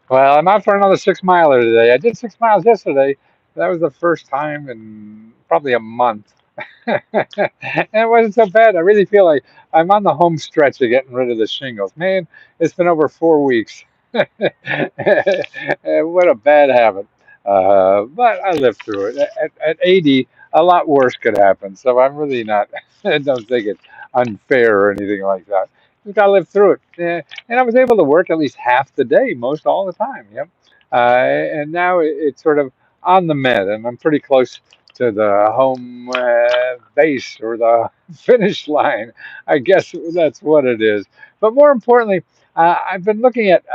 Well, I'm out for another 6 miler today. I did 6 miles yesterday. That was the first time in probably a month. And it wasn't so bad. I really feel like I'm on the home stretch of getting rid of the shingles. Man, it's been over 4 weeks. What a bad habit. But I lived through it. At 80, a lot worse could happen. So I'm really not, I don't think it's unfair or anything like that. You got to live through it. And I was able to work at least half the day, most all the time. Yep. And now it's sort of on the med, and I'm pretty close to the home base or the finish line. I guess that's what it is. But more importantly, I've been looking at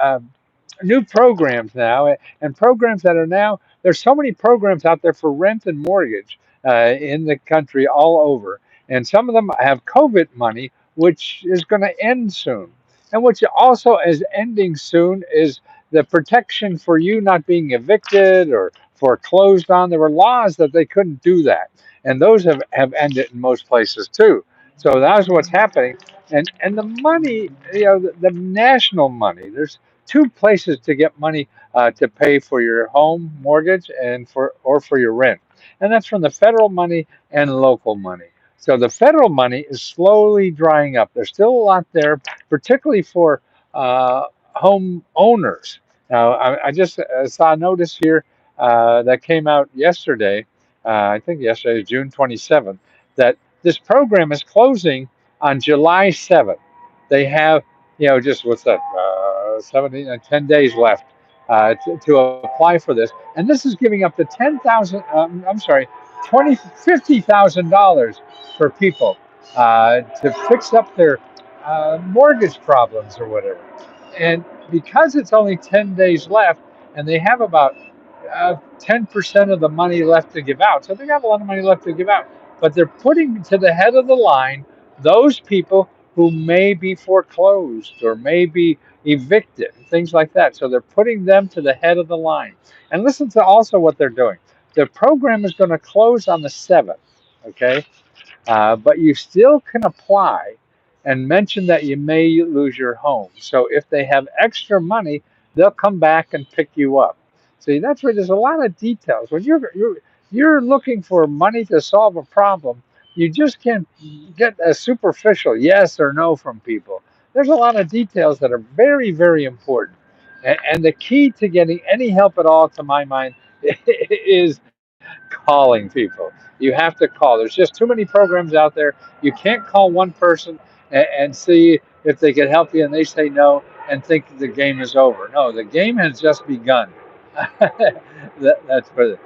new programs now, and programs that are now, there's so many programs out there for rent and mortgage in the country all over. And some of them have COVID money, which is going to end soon. And which also is ending soon is the protection for you not being evicted or foreclosed on. There were laws that they couldn't do that. And those have ended in most places too. So that's what's happening. And the money, the national money, there's two places to get money to pay for your home mortgage and for your rent. And that's from the federal money and local money. So the federal money is slowly drying up. There's still a lot there, particularly for home owners. Now, I just saw a notice here that came out yesterday. I think yesterday, June 27th, that this program is closing on July 7th. They have, just what's that, 17, 10 days left to apply for this. And this is giving up to 10,000, I'm sorry, 20, $50,000 for people to fix up their mortgage problems or whatever. And because it's only 10 days left, and they have about 10% of the money left to give out, so they got a lot of money left to give out, but they're putting to the head of the line those people who may be foreclosed or may be evicted, things like that. So they're putting them to the head of the line. And listen to also what they're doing. The program is going to close on the 7th, okay? But you still can apply and mention that you may lose your home. So if they have extra money, they'll come back and pick you up. See, that's where there's a lot of details. When you're looking for money to solve a problem, you just can't get a superficial yes or no from people. There's a lot of details that are very, very important. And the key to getting any help at all, to my mind, is calling people. You have to call. There's just too many programs out there. You can't call one person and see if they can help you and they say no and think the game is over. No, the game has just begun. That's for it.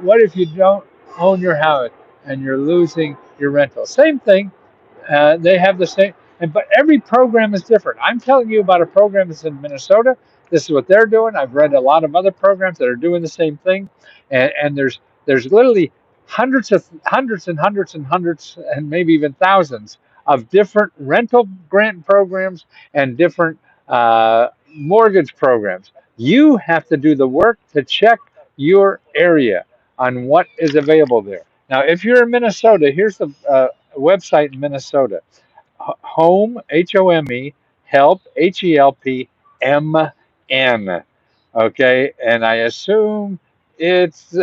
What if you don't own your house and you're losing your rental? Same thing. They have the same, but every program is different. I'm telling you about a program that's in Minnesota. This is what they're doing. I've read a lot of other programs that are doing the same thing, and there's literally hundreds and hundreds and hundreds and maybe even thousands of different rental grant programs and different mortgage programs. You have to do the work to check your area on what is available there. Now, if you're in Minnesota, here's the website in Minnesota: Home, Home, help, HELPMN. Okay, and I assume it's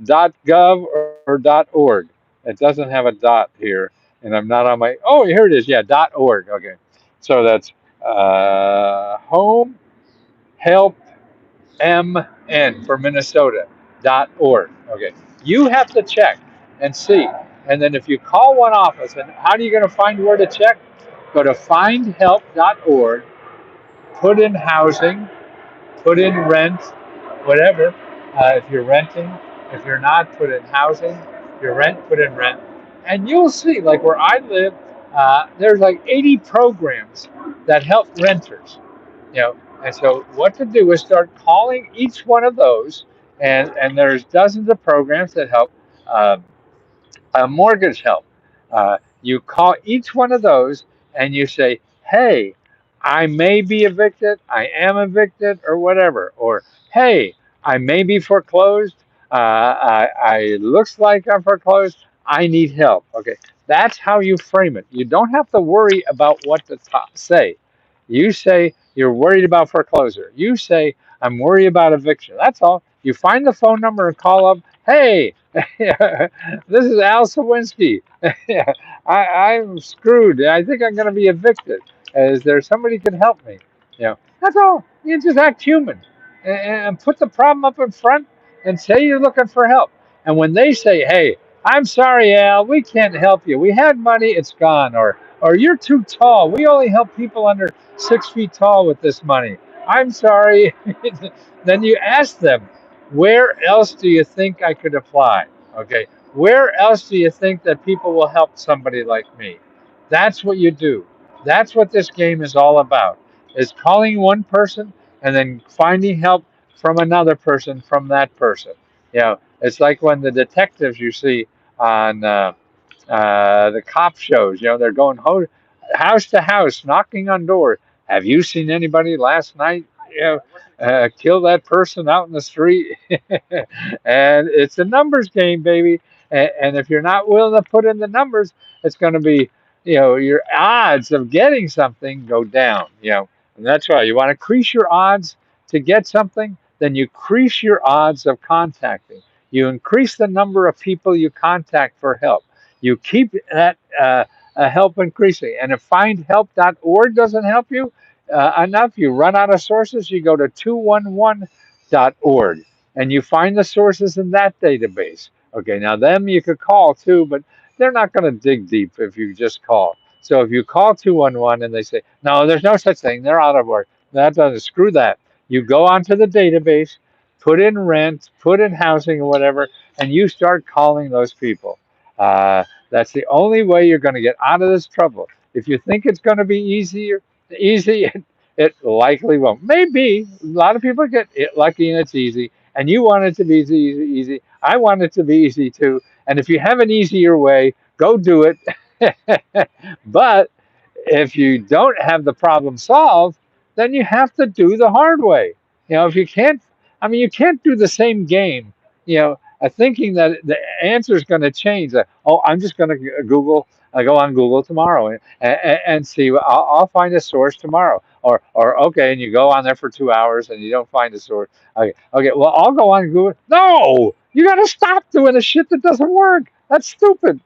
.gov or .org. It doesn't have a dot here, and I'm not on my. Oh, here it is. Yeah, .org. Okay, so that's Home Help MN for Minnesota .org. Okay, you have to check and see, and then if you call one office, and how are you going to find where to check? Go to findhelp.org, put in housing, put in rent, whatever. If you're renting, if you're not, put in housing. If you're rent, put in rent, and you'll see. Like where I live, there's like 80 programs that help renters. And so what to do is start calling each one of those, and there's dozens of programs that help uh, mortgage help. You call each one of those and you say, hey, I may be evicted, I am evicted, or whatever. Or, hey, I may be foreclosed, I looks like I'm foreclosed, I need help. Okay, that's how you frame it. You don't have to worry about what to say. You say, You're worried about foreclosure. You say, I'm worried about eviction. That's all. You find the phone number and call up. Hey, this is Al Sawinski. I'm screwed. I think I'm going to be evicted. Is there somebody who can help me? That's all. You just act human and put the problem up in front and say you're looking for help. And when they say, "Hey, I'm sorry, Al, we can't help you. We had money, it's gone," or "You're too tall. We only help people under 6 feet tall with this money. I'm sorry." Then you ask them, "Where else do you think I could apply? Okay, where else do you think that people will help somebody like me?" That's what you do. That's what this game is all about. Is calling one person and then finding help from another person from that person. It's like when the detectives you see on the cop shows. They're going house to house, knocking on doors. Have you seen anybody last night? Kill that person out in the street. And it's a numbers game, baby. And if you're not willing to put in the numbers, it's going to be, your odds of getting something go down. And that's why you want to increase your odds to get something, then you increase your odds of contacting. You increase the number of people you contact for help. You keep that help increasing. And if findhelp.org doesn't help you enough, you run out of sources, you go to 211.org and you find the sources in that database. Okay, now them you could call too, but they're not going to dig deep if you just call. So if you call 211 and they say, no, there's no such thing, they're out of work, that doesn't, screw that. You go onto the database, put in rent, put in housing or whatever, and you start calling those people. That's the only way you're going to get out of this trouble. If you think it's going to be easy, it likely won't. Maybe a lot of people get it lucky and it's easy, and you want it to be easy. I want it to be easy too. And if you have an easier way, go do it. But if you don't have the problem solved, then you have to do the hard way. If you can't, I mean, you can't do the same game. Thinking that the answer is going to change. Oh, I'm just going to Google. I go on Google tomorrow and see. I'll find a source tomorrow. Or okay, and you go on there for 2 hours and you don't find a source. Okay. Well, I'll go on Google. No, you got to stop doing the shit that doesn't work. That's stupid.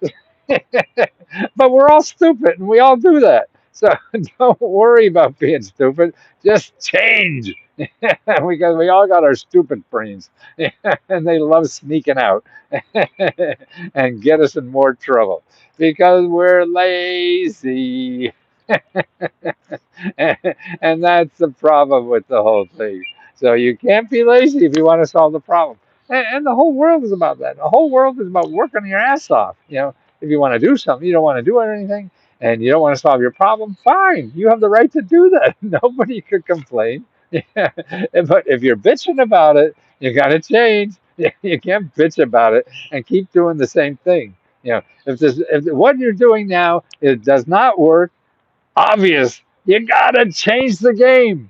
But we're all stupid and we all do that. So don't worry about being stupid. Just change. Because we all got our stupid brains. And they love sneaking out and get us in more trouble because we're lazy. And that's the problem with the whole thing. So you can't be lazy if you want to solve the problem. And the whole world is about that. The whole world is about working your ass off. If you want to do something, you don't want to do anything, and you don't want to solve your problem, fine. You have the right to do that. Nobody could complain. But if you're bitching about it, you got to change. You can't bitch about it and keep doing the same thing. If what you're doing now it does not work, obvious, you got to change the game.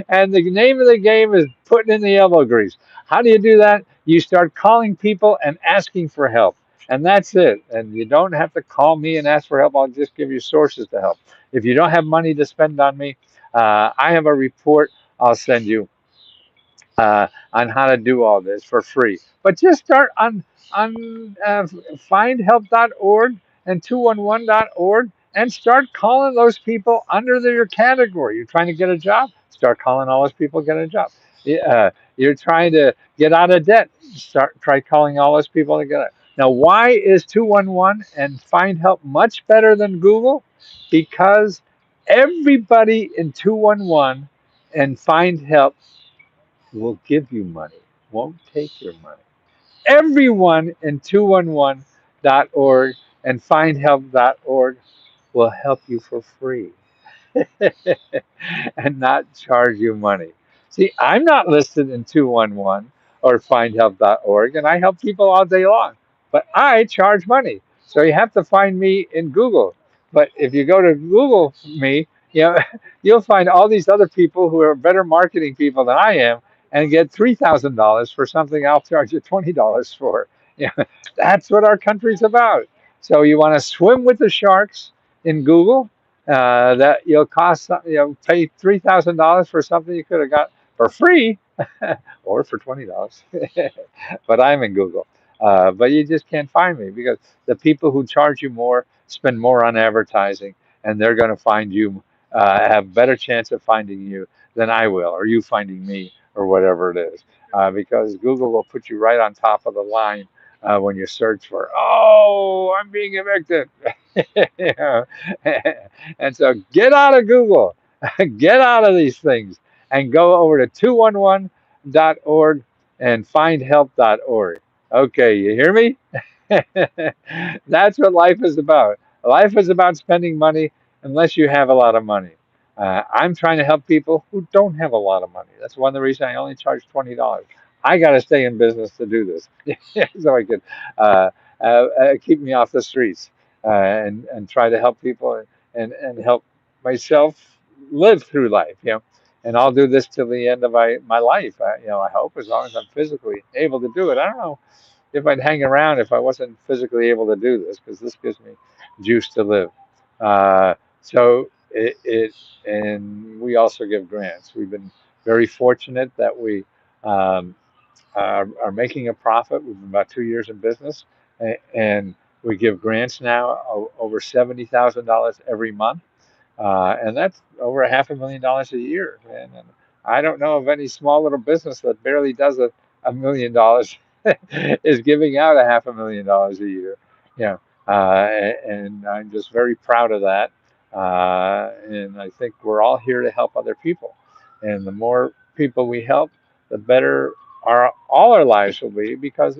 And the name of the game is putting in the elbow grease. How do you do that? You start calling people and asking for help. And that's it. And you don't have to call me and ask for help. I'll just give you sources to help. If you don't have money to spend on me, I have a report I'll send you on how to do all this for free. But just start on findhelp.org and 211.org and start calling those people under your category. You're trying to get a job, start calling all those people get a job. You're trying to get out of debt, try calling all those people to get it. Now, why is 211 and Find Help much better than Google? Because everybody in 211 and Find Help will give you money, won't take your money. Everyone in 211.org and findhelp.org will help you for free and not charge you money. See, I'm not listed in 211 or findhelp.org, and I help people all day long, but I charge money. So you have to find me in Google. But if you go to Google me, you'll find all these other people who are better marketing people than I am and get $3,000 for something I'll charge you $20 for. That's what our country's about. So you want to swim with the sharks in Google, that you'll pay $3,000 for something you could have got for free or for $20. But I'm in Google. But you just can't find me because the people who charge you more spend more on advertising, and they're going to find you, have better chance of finding you than I will, or you finding me, or whatever it is. Because Google will put you right on top of the line when you search for, oh, I'm being evicted. You know? And so get out of Google, get out of these things, and go over to 211.org and findhelp.org. Okay, you hear me? That's what life is about. Life is about spending money unless you have a lot of money. I'm trying to help people who don't have a lot of money. That's one of the reasons I only charge $20. I got to stay in business to do this, so I could keep me off the streets and try to help people and help myself live through life. And I'll do this till the end of my life. I hope, as long as I'm physically able to do it. I don't know if I'd hang around if I wasn't physically able to do this, because this gives me juice to live. So and we also give grants. We've been very fortunate that we um, are making a profit. We've been about 2 years in business, and we give grants now over $70,000 every month, and that's over $500,000 a year. And I don't know of any small little business that barely does $1 million is giving out $500,000 a year. Yeah, and I'm just very proud of that. And I think we're all here to help other people, and the more people we help, the better all our lives will be, because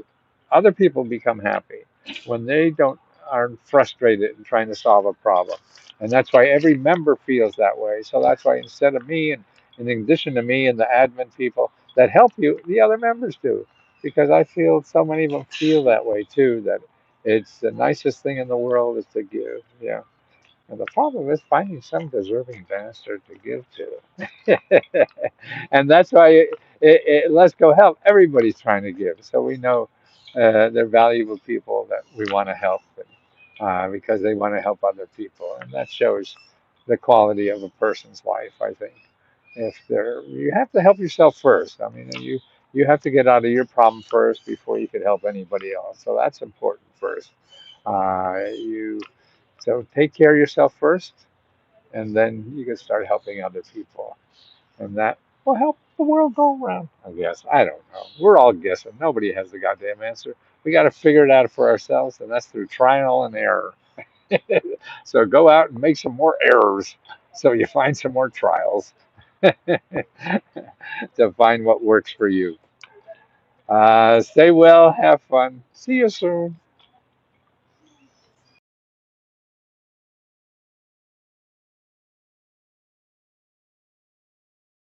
other people become happy when they don't aren't frustrated in trying to solve a problem. And that's why every member feels that way. So that's why instead of me, and in addition to me and the admin people that help you, the other members do. Because I feel so many of them feel that way too, that it's the nicest thing in the world is to give. Yeah. And the problem is finding some deserving bastard to give to. And that's why Let's Go Help, everybody's trying to give. So we know they're valuable people that we want to help, because they want to help other people. And that shows the quality of a person's life, I think. You have to help yourself first. I mean, you have to get out of your problem first before you could help anybody else. So that's important first. You So take care of yourself first, and then you can start helping other people, and that will help the world go around. I guess I don't know. We're all guessing. Nobody has the goddamn answer. We got to figure it out for ourselves, and that's through trial and error. So go out and make some more errors, so you find some more trials to find what works for you. Stay well, have fun. See you soon.